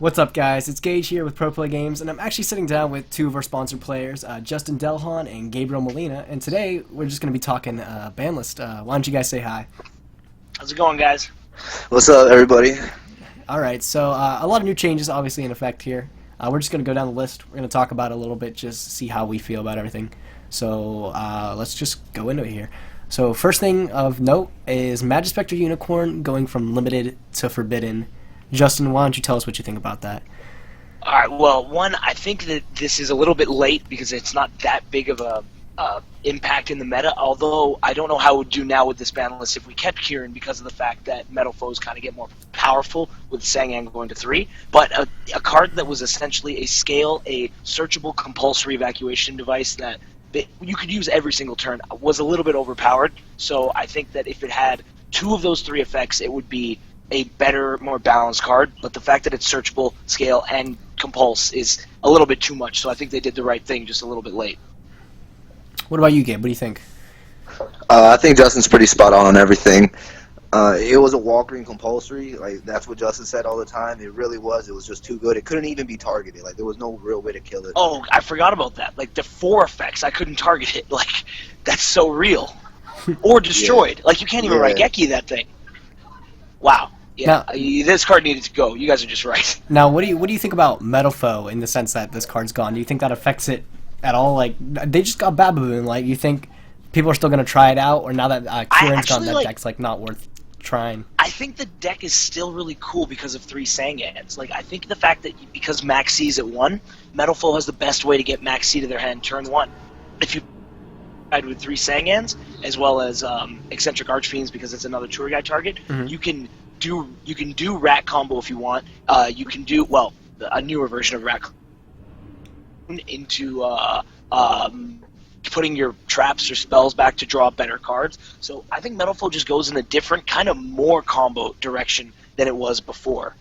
What's up, guys? It's Gage here with Pro Play Games, and I'm actually sitting down with two of our sponsored players, Justin Delhon and Gabriel Molina, and today we're just going to be talking BANLIST. Why don't you guys say hi? How's it going, guys? What's up, everybody? Alright, so a lot of new changes obviously in effect here. We're just going to go down the list. We're going to talk about it a little bit, just see how we feel about everything. So let's just go into it here. So first thing of note is Magispector Unicorn going from limited to forbidden. Justin, why don't you tell us what you think about that? All right. Well, one, I think that this is a little bit late because it's not that big of a impact in the meta. Although I don't know how it would do now with this ban list if we kept Kieran because of the fact that metal foes kind of get more powerful with Sangan going to 3. But a card that was essentially a scale, a searchable compulsory evacuation device that you could use every single turn was a little bit overpowered. So I think that if it had 2 of those 3 effects, it would be a better, more balanced card, but the fact that it's searchable, scale, and compulse is a little bit too much, so I think they did the right thing just a little bit late. What about you, Gabe? What do you think? I think Justin's pretty spot on everything. It was a Walgreens compulsory. Like, that's what Justin said all the time. It really was. It was just too good. It couldn't even be targeted. Like, there was no real way to kill it. Oh, I forgot about that. Like, the 4 effects, I couldn't target it. Like, that's so real. Or destroyed. Yeah. Like, you can't even Raigeki that thing. Wow. Yeah, now, this card needed to go. You guys are just right. Now, what do you think about Metal Foe in the sense that this card's gone? Do you think that affects it at all? Like, they just got Bababoon. Like, you think people are still going to try it out, or now that Kieran's gone, that deck's like not worth trying? I think the deck is still really cool because of 3 Sangans. Like, I think the fact that because Max C's at 1, Metal Foe has the best way to get Max C to their hand turn 1. If you with 3 Sangans as well as Eccentric Archfiends because it's another tour guide target, you can do Rat combo if you want. You can do a newer version of Rat into putting your traps or spells back to draw better cards. So I think Metal Foe just goes in a different kind of more combo direction than it was before.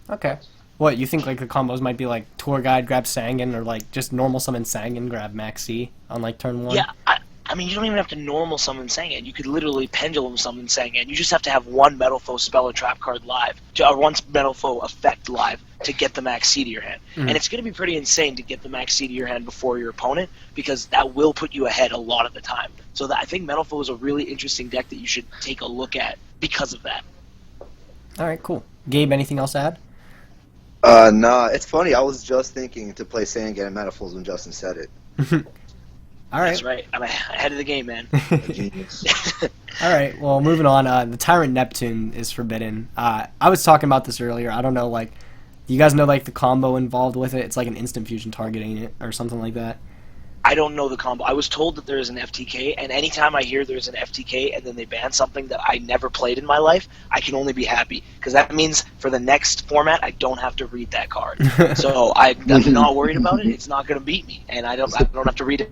Okay. What, you think like the combos might be like tour guide grab Sangan, or like just normal summon Sangan grab Max C on like turn 1? Yeah. I mean, you don't even have to normal summon Sangan. You could literally pendulum summon Sangan. You just have to have one Metal Foe spell or trap card live, or one Metal Foe effect live to get the Max C to your hand. And it's going to be pretty insane to get the Max C to your hand before your opponent, because that will put you ahead a lot of the time. So I think Metal Foe is a really interesting deck that you should take a look at because of that. All right, cool. Gabe, anything else to add? Nah, it's funny. I was just thinking to play Sangan and Metal Foes when Justin said it. All right. That's right. I'm ahead of the game, man. All right. Well, moving on. The Tyrant Neptune is forbidden. I was talking about this earlier. I don't know, like, do you guys know like the combo involved with it? It's like an instant fusion targeting it or something like that. I don't know the combo. I was told that there is an FTK, and anytime I hear there's an FTK and then they ban something that I never played in my life, I can only be happy, because that means for the next format I don't have to read that card. So I'm not worried about it. It's not going to beat me, and I don't have to read it.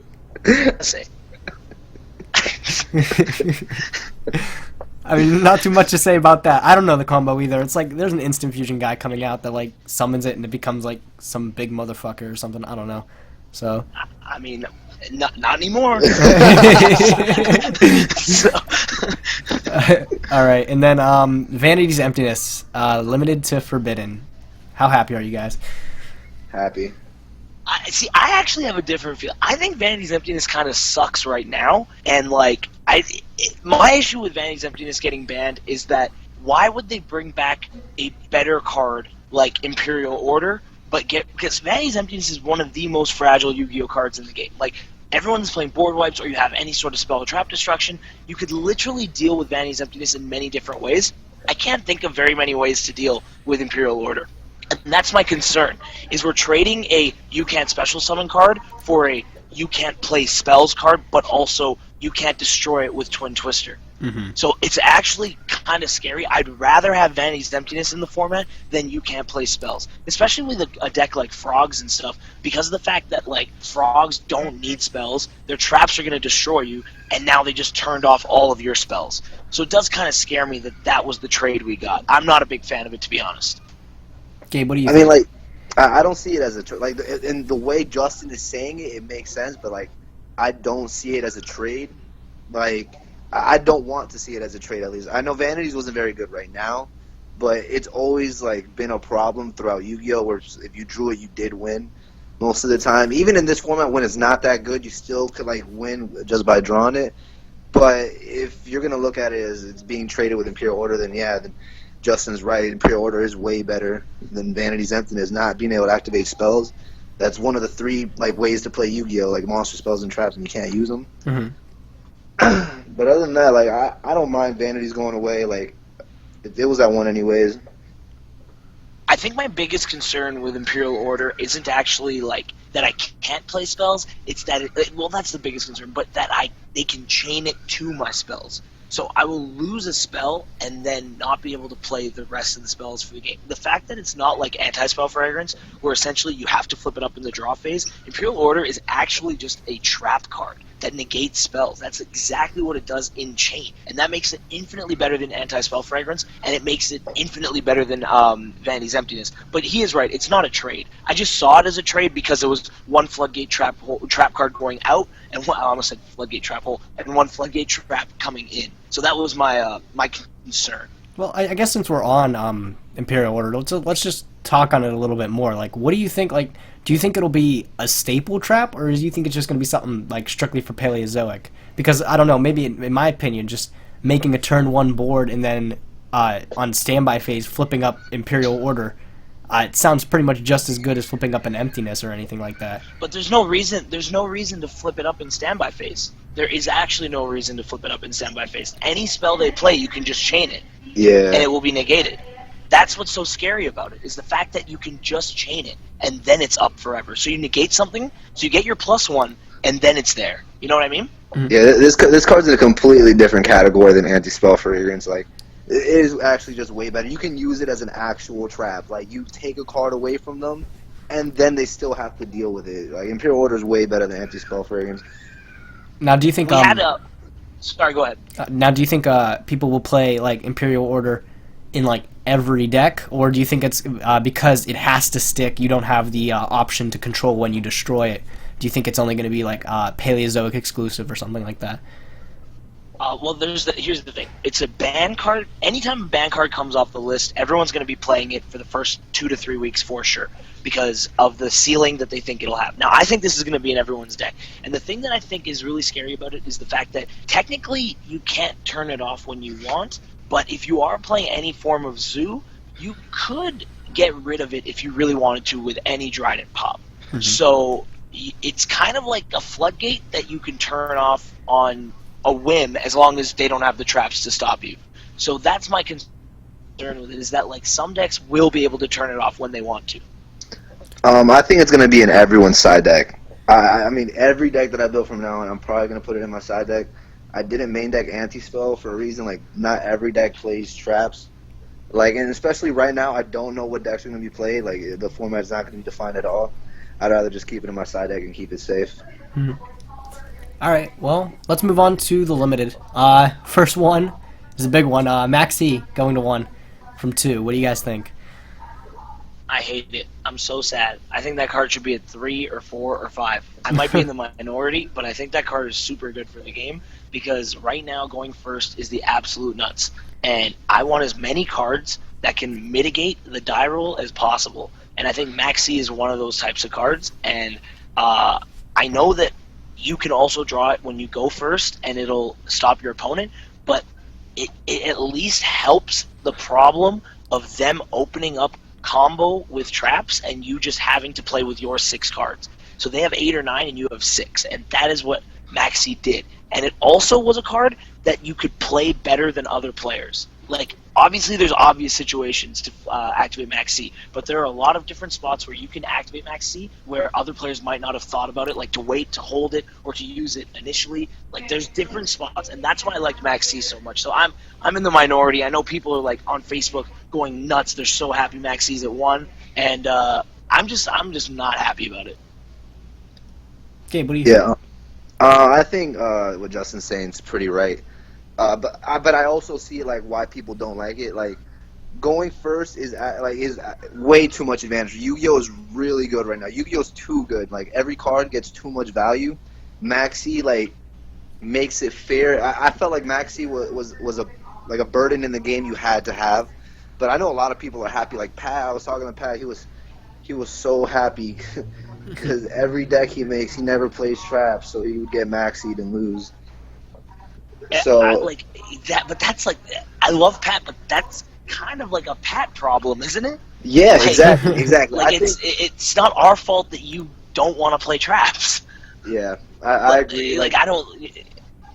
I mean, not too much to say about that. I don't know the combo either. It's like there's an instant fusion guy coming out that like summons it and it becomes like some big motherfucker or something. I don't know. So I mean, not anymore. So. All right, and then Vanity's Emptiness, limited to forbidden. How happy are you guys? Happy. I actually have a different feel. I think Vanity's Emptiness kind of sucks right now, and like my issue with Vanity's Emptiness getting banned is that why would they bring back a better card like Imperial Order, because Vanity's Emptiness is one of the most fragile Yu-Gi-Oh cards in the game. Like, everyone's playing board wipes, or you have any sort of spell or trap destruction, you could literally deal with Vanity's Emptiness in many different ways. I can't think of very many ways to deal with Imperial Order. And that's my concern, is we're trading a you can't special summon card for a you can't play spells card, but also you can't destroy it with Twin Twister. So it's actually kind of scary. I'd rather have Vanity's Emptiness in the format than you can't play spells, especially with a deck like Frogs and stuff, because of the fact that like Frogs don't need spells, their traps are going to destroy you, and now they just turned off all of your spells. So it does kind of scare me that that was the trade we got. I'm not a big fan of it, to be honest. Gabe, what do you think? I mean, like, I don't see it as a trade. Like, in the way Justin is saying it, it makes sense, but like, I don't see it as a trade. Like, I don't want to see it as a trade, at least. I know Vanities wasn't very good right now, but it's always like been a problem throughout Yu-Gi-Oh! Where if you drew it, you did win most of the time. Even in this format, when it's not that good, you still could like win just by drawing it. But if you're gonna look at it as it's being traded with Imperial Order, then yeah, then Justin's right. Imperial Order is way better than Vanity's Emptiness. Not being able to activate spells. That's one of the three like ways to play Yu-Gi-Oh! Like monster spells and traps, and you can't use them. Mm-hmm. But other than that, like I don't mind Vanity's going away. Like it was that one anyways. I think my biggest concern with Imperial Order isn't actually like that I can't play spells. It's that well, that's the biggest concern, but that they can chain it to my spells. So I will lose a spell and then not be able to play the rest of the spells for the game. The fact that it's not like Anti-Spell Fragrance, where essentially you have to flip it up in the draw phase, Imperial Order is actually just a trap card that negates spells. That's exactly what it does in Chain. And that makes it infinitely better than Anti-Spell Fragrance, and it makes it infinitely better than Vanity's Emptiness. But he is right, it's not a trade. I just saw it as a trade because it was one Floodgate trap card going out, and I almost said Floodgate Trap Hole, and one Floodgate Trap coming in. So that was my my concern. Well, I guess since we're on Imperial Order, let's just talk on it a little bit more. Like, what do you think? Like, do you think it'll be a staple trap, or do you think it's just going to be something like strictly for Paleozoic? Because I don't know. Maybe in my opinion, just making a turn 1 board and then on standby phase flipping up Imperial Order, it sounds pretty much just as good as flipping up an Emptiness or anything like that. But there's no reason to flip it up in standby phase. There is actually no reason to flip it up in standby phase. Any spell they play, you can just chain it. Yeah. And it will be negated. That's what's so scary about it, is the fact that you can just chain it, and then it's up forever. So you negate something, so you get your +1, and then it's there. You know what I mean? Mm-hmm. Yeah, this card's in a completely different category than Anti-Spell Fragrance. Like, it is actually just way better. You can use it as an actual trap. Like, you take a card away from them, and then they still have to deal with it. Like, Imperial Order is way better than Anti-Spell Fragrance. Now, do you think sorry, go ahead. now, do you think people will play like Imperial Order in like every deck, or do you think it's because it has to stick, you don't have the option to control when you destroy it? Do you think it's only going to be like Paleozoic exclusive or something like that? Well, here's the thing. It's a ban card. Anytime a ban card comes off the list, everyone's going to be playing it for the first 2 to 3 weeks for sure because of the ceiling that they think it'll have. Now, I think this is going to be in everyone's deck. And the thing that I think is really scary about it is the fact that technically you can't turn it off when you want, but if you are playing any form of zoo, you could get rid of it if you really wanted to with any Dryden pop. Mm-hmm. So it's kind of like a floodgate that you can turn off on a whim as long as they don't have the traps to stop you. So that's my concern with it, is that like some decks will be able to turn it off when they want to. I think it's going to be in everyone's side deck. I mean, every deck that I built from now on, I'm probably going to put it in my side deck. I didn't main deck anti-spell for a reason. Like, not every deck plays traps. Like, and especially right now, I don't know what decks are going to be played. Like, the format's not going to be defined at all. I'd rather just keep it in my side deck and keep it safe. Mm-hmm. All right, well, let's move on to the limited. First one is a big one. Maxi going to 1 from 2. What do you guys think? I hate it. I'm so sad. I think that card should be at 3 or 4 or 5. I might be in the minority, but I think that card is super good for the game because right now going first is the absolute nuts. And I want as many cards that can mitigate the die roll as possible. And I think Maxi is one of those types of cards. And I know that you can also draw it when you go first and it'll stop your opponent, but it at least helps the problem of them opening up combo with traps and you just having to play with your 6 cards. So they have 8 or 9 and you have 6, and that is what Maxi did. And it also was a card that you could play better than other players. Like, obviously there's obvious situations to activate Maxi, but there are a lot of different spots where you can activate Maxi where other players might not have thought about it, like to wait, to hold it, or to use it initially. Like, there's different spots, and that's why I liked Maxi so much. So I'm in the minority. I know people are like on Facebook going nuts. They're so happy Maxi's at 1, and I'm just not happy about it. Okay, what do you think? I think what Justin's saying is pretty right. But I also see like why people don't like it. Like, going first is way too much advantage. Yu-Gi-Oh is really good right now. Yu-Gi-Oh's too good. Like, every card gets too much value. Maxi like makes it fair. I felt like Maxi was a burden in the game you had to have. But I know a lot of people are happy. Like Pat, I was talking to Pat. He was so happy because every deck he makes, he never plays traps, so he would get maxied and lose. So like that, but that's like, I love Pat, but that's kind of like a Pat problem, isn't it? yeah, Like, exactly. Like it's not our fault that you don't want to play traps. Yeah, I agree. Like I don't.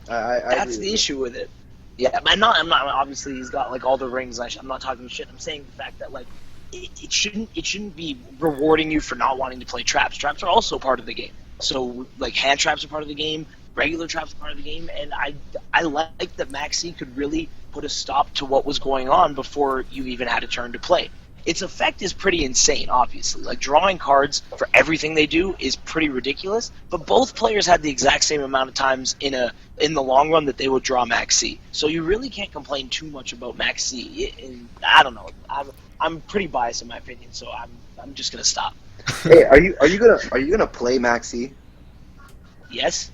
I That's agree the issue with it. Yeah, I'm not. Obviously, he's got like all the rings. I'm not talking shit. I'm saying the fact that like it shouldn't be rewarding you for not wanting to play traps. Traps are also part of the game. So like hand traps are part of the game. Regular traps are part of the game, and I like that Maxi could really put a stop to what was going on before you even had a turn to play. Its effect is pretty insane, obviously. Like, drawing cards for everything they do is pretty ridiculous, but both players had the exact same amount of times in the long run that they would draw Max C. So you really can't complain too much about Max C. I don't know. I'm pretty biased in my opinion, so I'm just gonna stop. Hey, are you gonna play Max C? Yes.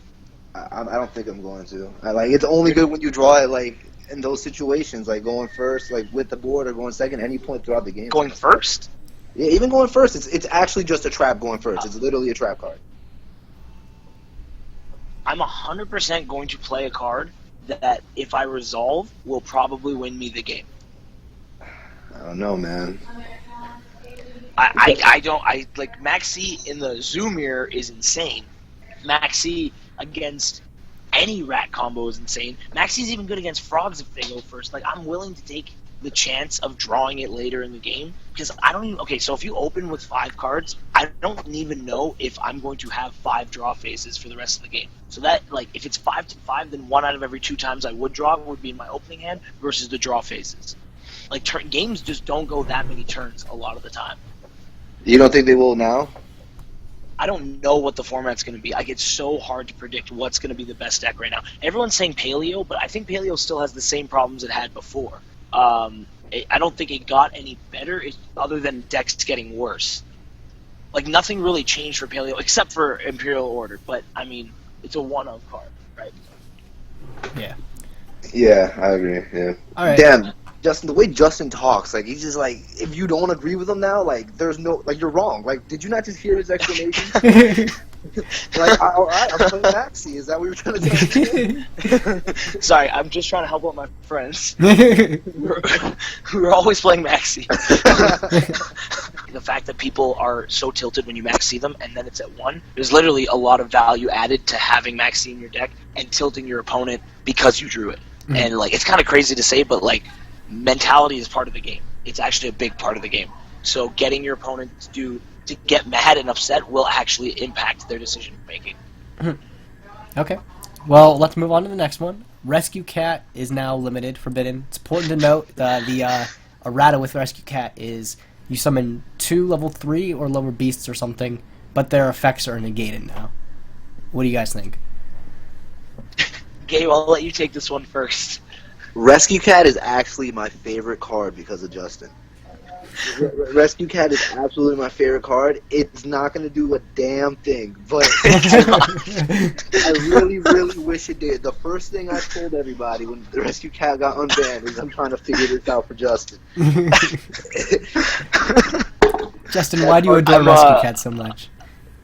I don't think I'm going to. It's only good when you draw it like in those situations, like going first, like with the board, or going second, any point throughout the game. Going first? Yeah, even going first. It's actually just a trap going first. It's literally a trap card. I'm 100% going to play a card that, if I resolve, will probably win me the game. I don't know, man. I don't like Maxi in the Zoo Mirror is insane. Maxi against any rat combo is insane. Maxi's even good against frogs if they go first. Like, I'm willing to take the chance of drawing it later in the game because I don't even. Okay, so if you open with 5 cards, I don't even know if I'm going to have 5 draw phases for the rest of the game. So that, like, if it's 5-5, then 1 out of every 2 times I would draw would be in my opening hand versus the draw phases. Like, games just don't go that many turns a lot of the time. You don't think they will now? I don't know what the format's going to be. Like, it's so hard to predict what's going to be the best deck right now. Everyone's saying Paleo, but I think Paleo still has the same problems it had before. I don't think it got any better, other than decks getting worse. Like, nothing really changed for Paleo, except for Imperial Order. But, I mean, it's a one-of card, right? Yeah. Yeah, I agree, yeah. All right. Damn, Justin, the way Justin talks, like, he's just like, if you don't agree with him now, like, there's no, like, you're wrong. Like, did you not just hear his explanation? Like, all right, I'm playing Maxi. Is that what you were trying to tell me? Sorry, I'm just trying to help out my friends. We're always playing Maxi. The fact that people are so tilted when you Maxi them and then it's at 1, there's literally a lot of value added to having Maxi in your deck and tilting your opponent because you drew it. Mm-hmm. And, like, it's kind of crazy to say, but, like, mentality is part of the game. It's actually a big part of the game. So getting your opponent to get mad and upset will actually impact their decision making. Okay. Well, let's move on to the next one. Rescue Cat is now limited, forbidden. It's important to note that the errata with Rescue Cat is you summon 2 level 3 or lower beasts or something, but their effects are negated now. What do you guys think? Gabe, I'll let you take this one first. Rescue Cat is actually my favorite card because of Justin. Rescue Cat is absolutely my favorite card. It's not going to do a damn thing, but I really, really wish it did. The first thing I told everybody when the Rescue Cat got unbanned is I'm trying to figure this out for Justin. Justin, why do you adore Rescue Cat so much?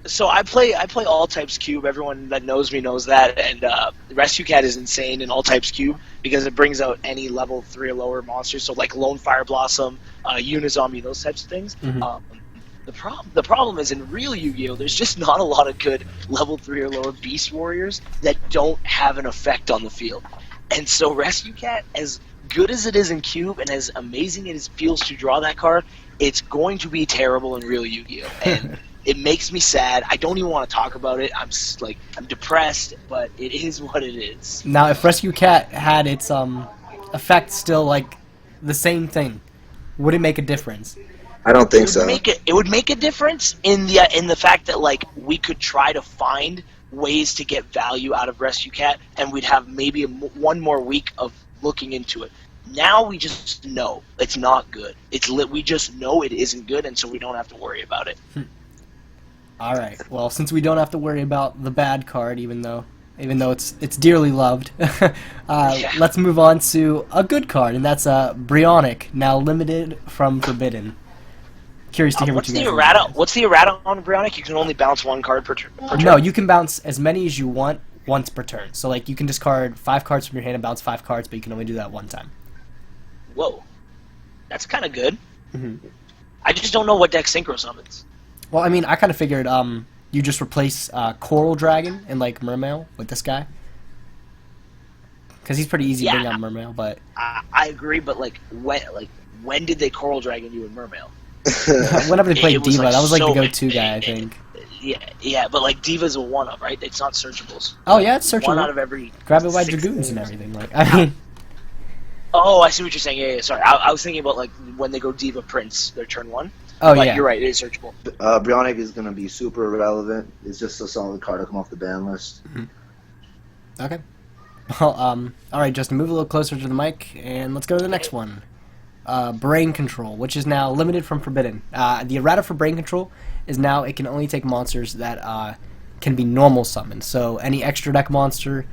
So I play all types cube. Everyone that knows me knows that, and Rescue Cat is insane in all types cube because it brings out any level 3 or lower monsters. So like Lone Fire Blossom, Unizombie, those types of things. Mm-hmm. The problem is in real Yu-Gi-Oh, there's just not a lot of good level 3 or lower Beast Warriors that don't have an effect on the field. And so Rescue Cat, as good as it is in cube and as amazing as it feels to draw that card, it's going to be terrible in real Yu-Gi-Oh. And it makes me sad. I don't even want to talk about it. I'm depressed, but it is what it is. Now, if Rescue Cat had its effect still like the same thing, would it make a difference? I don't think so. It would make a difference in the fact that, like, we could try to find ways to get value out of Rescue Cat, and we'd have maybe one more week of looking into it. Now we just know it's not good. We just know it isn't good, and so we don't have to worry about it. Alright, well, since we don't have to worry about the bad card, even though even though it's dearly loved. Yeah. Let's move on to a good card, and that's Brionic, now limited from Forbidden. Curious to hear what What's you the guys errata? think. What's the errata on Brionic? You can only bounce one card per turn. No, you can bounce as many as you want once per turn. So like you can discard 5 cards from your hand and bounce 5 cards, but you can only do that one time. Whoa, that's kind of good. Hmm. I just don't know what deck synchro summons. Well, I mean, I kind of figured you just replace Coral Dragon and like Mermail with this guy. Because he's pretty easy to bring out Mermail, but... I agree, but when did they Coral Dragon you in Mermail? Whenever they played Diva, that was like so, the go-to guy, I think. Yeah, but like Diva's a one-of, right? It's not searchables. Oh yeah, it's searchable. One out of every... Grabiel White 6 Dragoons games. And everything. Like, I mean... Oh, I see what you're saying. Yeah, sorry. I was thinking about like when they go Diva Prince, their turn 1. Oh But yeah. you're right, it is searchable. Brionic is going to be super irrelevant. It's just a solid card to come off the ban list. Okay. Well, alright, Justin, move a little closer to the mic, and let's go to the next one. Brain Control, which is now limited from Forbidden. The errata for Brain Control is now it can only take monsters that can be normal summoned. So any extra deck monster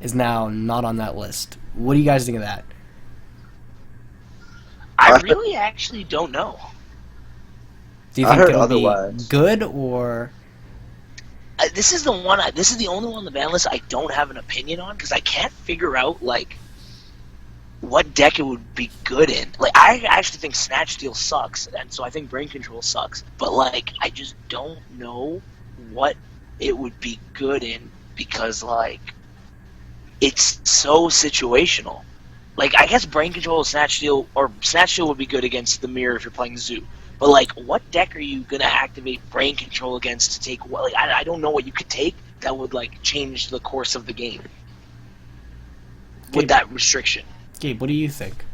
is now not on that list. What do you guys think of that? I really actually don't know. Do you I think heard it'll be otherwise. good or... This is the one. This is the only one on the ban list I don't have an opinion on because I can't figure out like what deck it would be good in. Like I actually think Snatch Steal sucks, and so I think Brain Control sucks. But like I just don't know what it would be good in because like it's so situational. Like I guess Brain Control, Snatch Steal, or Snatch Steal would be good against the Mirror if you're playing Zoo. But like, what deck are you gonna activate Brain Control against to take what? Like, I don't know what you could take that would like change the course of the game with that restriction. Gabe, what do you think?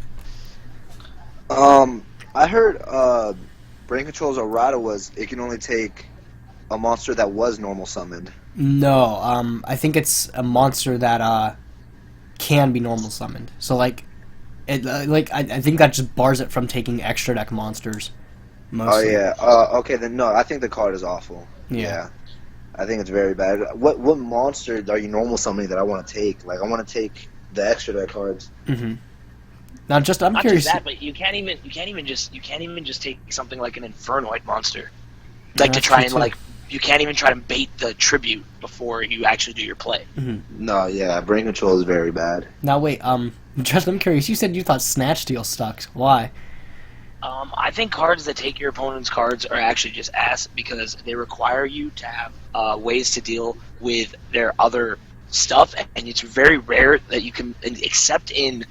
I heard Brain Control's errata was it can only take a monster that was normal summoned. No, I think it's a monster that can be normal summoned. So like, I think that just bars it from taking extra deck monsters. Mostly. Oh yeah. Okay, then no. I think the card is awful. Yeah. I think it's very bad. What monster are you normal summoning that I want to take? Like I want to take the extra deck cards. Mm-hmm. Now, just I'm Not curious. just that, but you can't even just take something like an Infernoid monster, like to try and like you can't even try to bait the tribute before you actually do your play. Mm-hmm. No, yeah, Brain Control is very bad. Now wait, just I'm curious. You said you thought Snatch Steal sucks. Why? I think cards that take your opponent's cards are actually just ass because they require you to have ways to deal with their other stuff, and it's very rare that you can, except in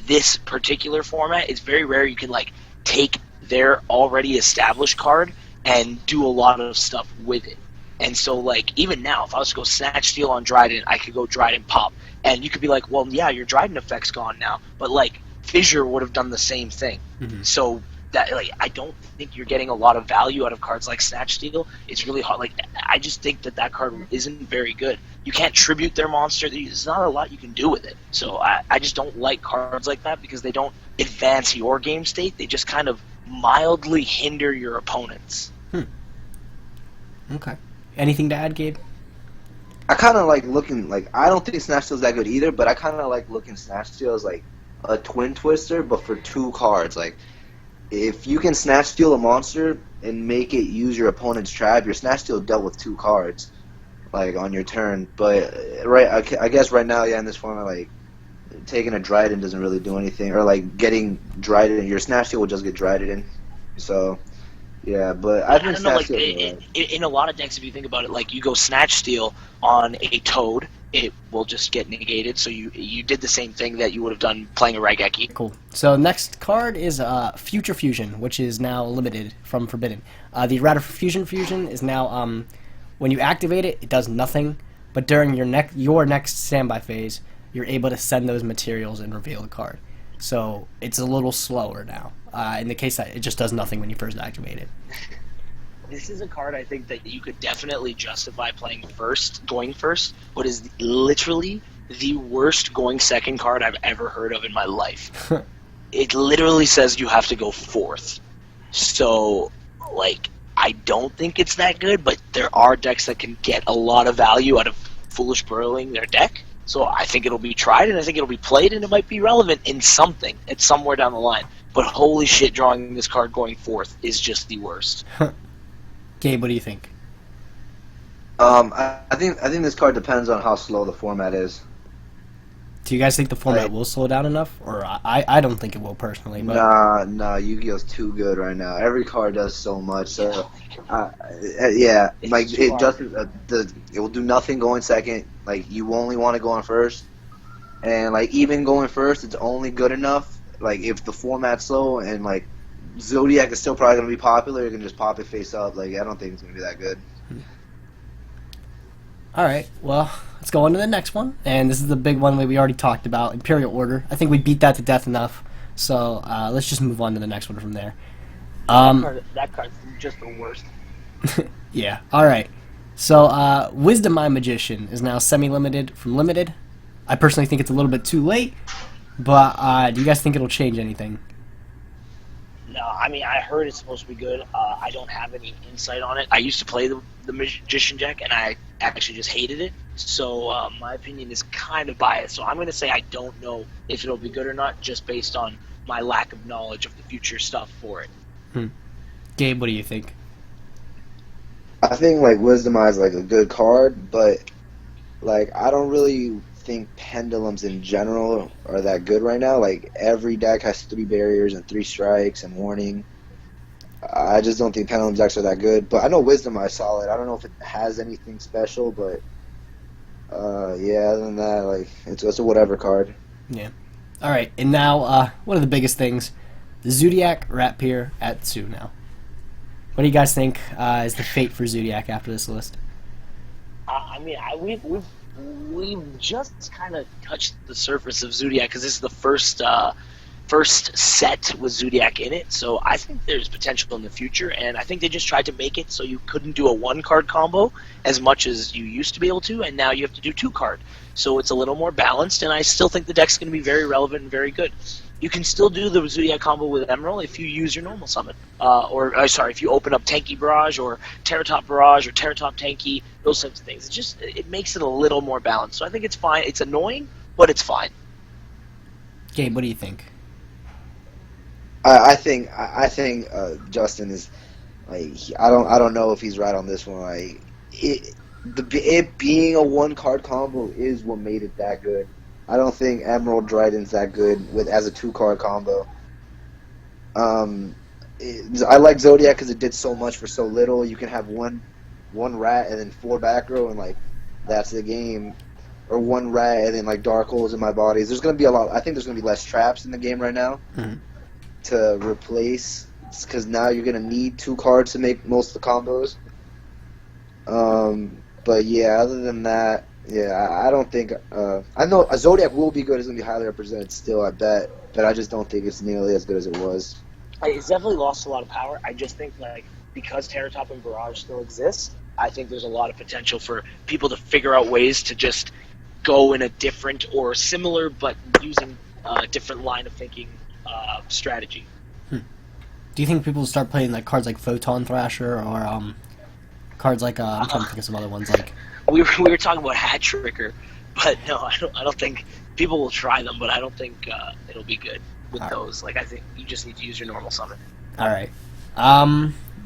this particular format, it's very rare you can like take their already established card and do a lot of stuff with it. And so like even now, if I was to go Snatch Steal on Dryden, I could go Dryden Pop, and you could be like, well, yeah, your Dryden effect's gone now, but like Fissure would have done the same thing. Mm-hmm. So that like I don't think you're getting a lot of value out of cards like Snatch Steal. It's really hard. Like I just think that card isn't very good. You can't tribute their monster. There's not a lot you can do with it. So I just don't like cards like that because they don't advance your game state. They just kind of mildly hinder your opponents. Okay. Anything to add, Gabe? I kind of like looking like I don't think Snatch Steal's that good either, but I kind of like looking Snatch Steal as like a Twin Twister, but for 2 cards. Like if you can Snatch Steal a monster and make it use your opponent's trap, your Snatch Steal dealt with 2 cards, like on your turn. But I guess right now, yeah, in this format, like taking a Dryden doesn't really do anything, or like getting Dryden, your Snatch Steal will just get Dryden. So yeah, but I think don't know, like Snatch Steal in a lot of decks, if you think about it, like you go Snatch Steal on a Toad, it will just get negated. So you did the same thing that you would have done playing a Raigeki. Cool. So next card is Future Fusion, which is now limited from Forbidden. The errata for Fusion is now when you activate it, it does nothing. But during your next standby phase, you're able to send those materials and reveal the card. So it's a little slower now. In the case that it just does nothing when you first activate it. This is a card I think that you could definitely justify going first, but is literally the worst going second card I've ever heard of in my life. It literally says you have to go 4th. So, like, I don't think it's that good, but there are decks that can get a lot of value out of foolish burrowing their deck. So I think it'll be tried, and I think it'll be played, and it might be relevant in something. It's somewhere down the line. But holy shit, drawing this card going forth is just the worst. Gabe, what do you think? I think this card depends on how slow the format is. Do you guys think the format will slow down enough? Or I don't think it will personally. But... Nah, Yu-Gi-Oh's too good right now. Every card does so much. So, yeah, like it will do nothing going second. Like you only want to go on first, and like even going first, it's only good enough. Like if the format's slow and like Zodiac is still probably gonna be popular, you can just pop it face up. Like I don't think it's gonna be that good. All right, well, let's go on to the next one. And this is the big one that we already talked about, Imperial Order. I think we beat that to death enough. So let's just move on to the next one from there. That card's just the worst. Yeah, all right. So Wisdom Eye Magician is now semi-limited from limited. I personally think it's a little bit too late, but do you guys think it'll change anything? No, I mean, I heard it's supposed to be good. I don't have any insight on it. I used to play the Magician deck, and I actually just hated it. So my opinion is kind of biased. So I'm going to say I don't know if it'll be good or not, just based on my lack of knowledge of the future stuff for it. Gabe, what do you think? I think like Wisdom Eye is like a good card, but like I don't really think pendulums in general are that good right now. Like every deck has 3 barriers and 3 strikes and warning. I just don't think pendulum decks are that good. But I know Wisdom Eye is solid. I don't know if it has anything special, but yeah, other than that, like it's a whatever card. Yeah. All right, and now one of the biggest things, the Zodiac Ratpier at 2 now. What do you guys think is the fate for Zodiac after this list? I mean, we've just kind of touched the surface of Zodiac because this is the first set with Zodiac in it. So I think there's potential in the future, and I think they just tried to make it so you couldn't do a 1-card combo as much as you used to be able to, and now you have to do 2-card. So it's a little more balanced, and I still think the deck's going to be very relevant and very good. You can still do the Zodiac combo with Emerald if you use your normal summon. If you open up Tanky Barrage or Terratop Barrage or Terratop Tanky, those types of things. It makes it a little more balanced. So I think it's fine. It's annoying, but it's fine. Gabe, what do you think? I think Justin is like I don't know if he's right on this one. Like it being a 1-card combo is what made it that good. I don't think Emerald Dryden's that good as a 2-card combo. I like Zodiac because it did so much for so little. You can have one rat and then 4 back row, and like that's the game. Or 1 rat and then like dark holes in my bodies. There's gonna be a lot. I think there's gonna be less traps in the game right now to replace, because now you're gonna need 2 cards to make most of the combos. But yeah, other than that. Yeah, I don't think. I know a Zodiac will be good. It's going to be highly represented still, I bet. But I just don't think it's nearly as good as it was. It's definitely lost a lot of power. I just think, like, because Terratop and Barrage still exists, I think there's a lot of potential for people to figure out ways to just go in a different or similar but using a different line of thinking strategy. Do you think people will start playing like cards like Photon Thrasher or cards like I'm trying to think of some other ones like. We were talking about Hat Tricker, but no, I don't think people will try them, but I don't think it'll be good with those. Like I think you just need to use your normal summon. All right.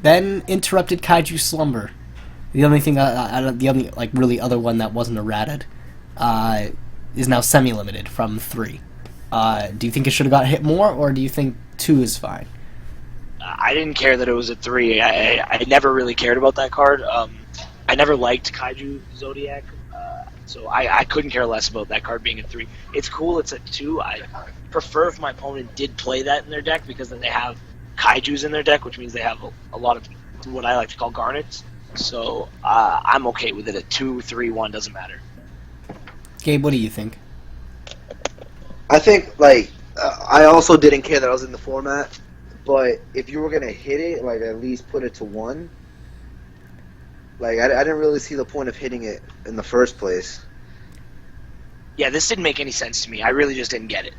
Then Interrupted Kaiju Slumber. The only thing, the only like really other one that wasn't errated, is now semi-limited from 3. Do you think it should have got hit more, or do you think 2 is fine? I didn't care that it was a 3. I never really cared about that card. I never liked Kaiju Zodiac, so I couldn't care less about that card being a 3. It's cool, it's a 2. I prefer if my opponent did play that in their deck, because then they have Kaijus in their deck, which means they have a lot of what I like to call garnets. So I'm okay with it at 2, 3, 1, doesn't matter. Gabe, what do you think? I think, like, I also didn't care that I was in the format, but if you were going to hit it, like, at least put it to 1. Like, I didn't really see the point of hitting it in the first place. Yeah, this didn't make any sense to me. I really just didn't get it.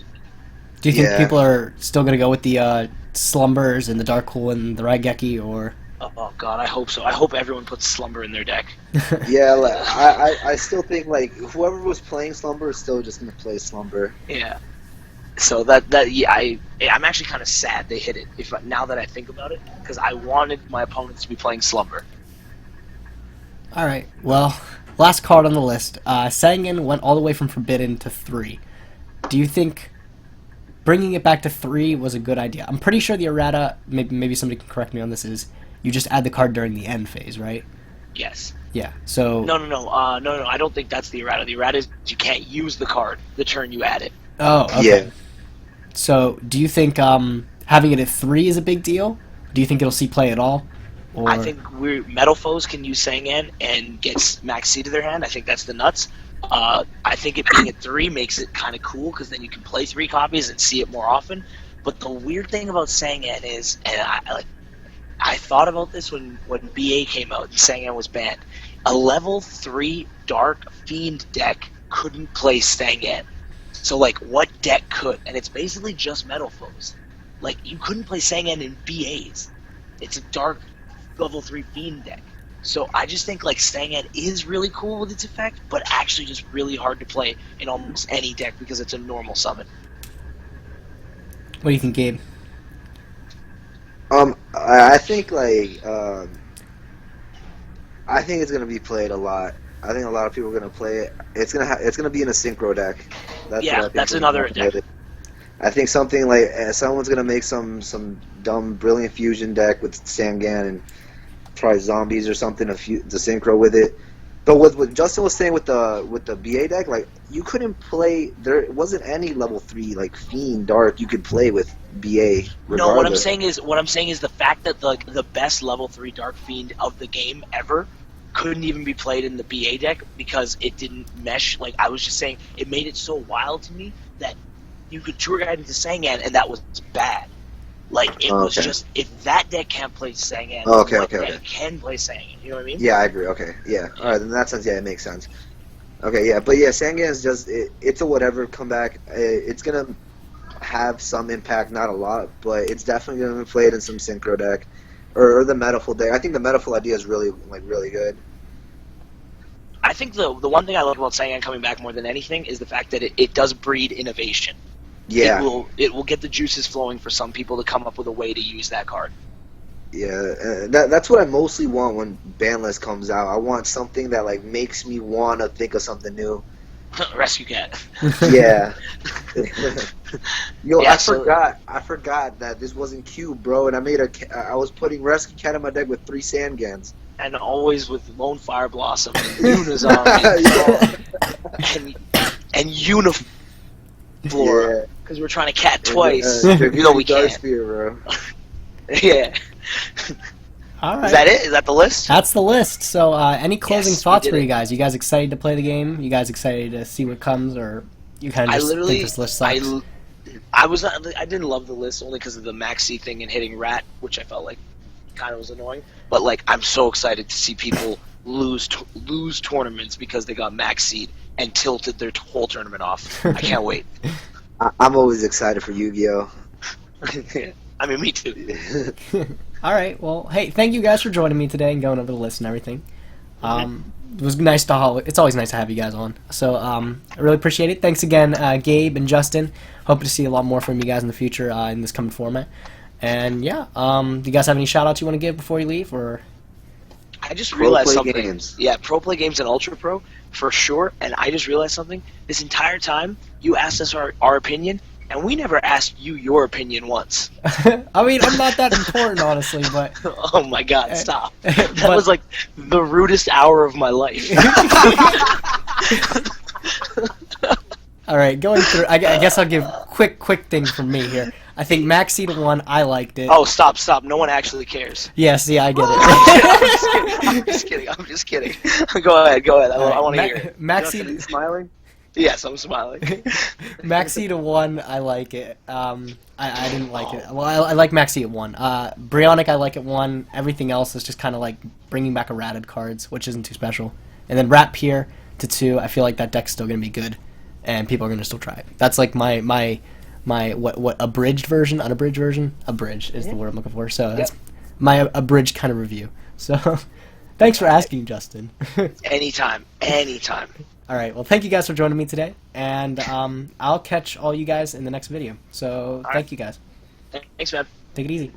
Do you think people are still going to go with the Slumbers and the Dark Hole and the Raigeki, or... Oh God, I hope so. I hope everyone puts Slumber in their deck. Yeah, like, I still think like whoever was playing Slumber is still just gonna play Slumber. Yeah. So I'm actually kind of sad they hit it. Now that I think about it, because I wanted my opponents to be playing Slumber. All right. Well, last card on the list. Sangan went all the way from Forbidden to 3. Do you think bringing it back to 3 was a good idea? I'm pretty sure the errata, maybe somebody can correct me on this, is you just add the card during the end phase, right? Yes. Yeah. So. No. I don't think that's the errata. The errata is you can't use the card the turn you add it. Oh. Okay. Yeah. So, do you think having it at 3 is a big deal? Do you think it'll see play at all? Or... I think Metal Foes can use Sangan and get Max C to their hand. I think that's the nuts. I think it being at 3 makes it kind of cool because then you can play 3 copies and see it more often. But the weird thing about Sangan is, and I thought about this when BA came out and Sangan was banned. A level 3 Dark Fiend deck couldn't play Sangan. So, like, what deck could? And it's basically just Metal Foes. Like, you couldn't play Sangan in BAs. It's a dark level 3 Fiend deck. So I just think, like, Sangan is really cool with its effect, but actually just really hard to play in almost any deck because it's a normal summon. What do you think, Gabe? I think, like, I think it's going to be played a lot. I think a lot of people are going to play it. It's gonna be in a synchro deck. That's another deck. I think something like someone's gonna make some dumb Brilliant Fusion deck with Sangan and try zombies or something to synchro with it. But what Justin was saying with the BA deck, like you couldn't play. There wasn't any level 3 like Fiend Dark you could play with BA. Regardless. No, what I'm saying is the fact that the best level 3 Dark Fiend of the game ever couldn't even be played in the BA deck because it didn't mesh. Like I was just saying, it made it so wild to me that you could tour guide into Sangan, and that was bad. Like it was just if that deck can't play Sangan, deck can play Sangan. You know what I mean? Yeah, I agree. Okay, yeah. All right, in that sense, yeah, it makes sense. Okay, yeah, but yeah, Sangan is just it's a whatever comeback. It's gonna have some impact, not a lot, but it's definitely gonna be played in some synchro deck. Or the Metaful deck. I think the Metaful idea is really good. I think the one thing I like about Sangan coming back more than anything is the fact that it does breed innovation. Yeah. It will get the juices flowing for some people to come up with a way to use that card. Yeah, that's what I mostly want when BANLIST comes out. I want something that like makes me want to think of something new. Rescue Cat. Yeah. Yo, yeah, I forgot that this wasn't Cube, bro, and I was putting Rescue Cat in my deck with 3 Sangans. And always with Lone Fire Blossom and Unizon and Uniflora. Yeah. Because we're trying to cat twice. You know we can't. Spear, bro. Yeah. All right. Is that it? Is that the list? That's the list. So, any closing thoughts for it. you guys? You guys excited to play the game? You guys excited to see what comes, or you kind of just think this list sucks? I didn't love the list only because of the Maxi thing and hitting Rat, which I felt like kind of was annoying. But like, I'm so excited to see people lose tournaments because they got Maxied and tilted their whole tournament off. I can't wait. I'm always excited for Yu-Gi-Oh. I mean, me too. All right. Well, hey, thank you guys for joining me today and going over the list and everything. It was nice to. It's always nice to have you guys on. So I really appreciate it. Thanks again, Gabe and Justin. Hope to see a lot more from you guys in the future in this coming format. And yeah, do you guys have any shout outs you want to give before you leave, or? I just realized something. Games. Yeah, Pro Play Games and Ultra Pro for sure. And I just realized something. This entire time, you asked us our opinion, and we never asked you your opinion once. I mean, I'm not that important, honestly, but... Oh my god, stop. That was like the rudest hour of my life. Alright, going through... I guess I'll give quick thing from me here. I think Maxi to 1, I liked it. Oh, stop. No one actually cares. Yes, yeah, I get it. I'm just kidding. Go ahead. I want to hear it. Justin, are you smiling? Yes, I'm smiling. Maxi to 1, I like it. I didn't like it. Well, I like Maxi at 1. Brionic, I like at 1. Everything else is just kind of like bringing back errated cards, which isn't too special. And then Rat Pier to 2, I feel like that deck's still going to be good, and people are going to still try it. That's like my what abridged version, unabridged version? Abridged is the word I'm looking for. So that's my abridged kind of review. So, thanks for asking, Justin. Anytime. All right. Well, thank you guys for joining me today, and I'll catch all you guys in the next video. So, thank you guys. Thanks, man. Take it easy.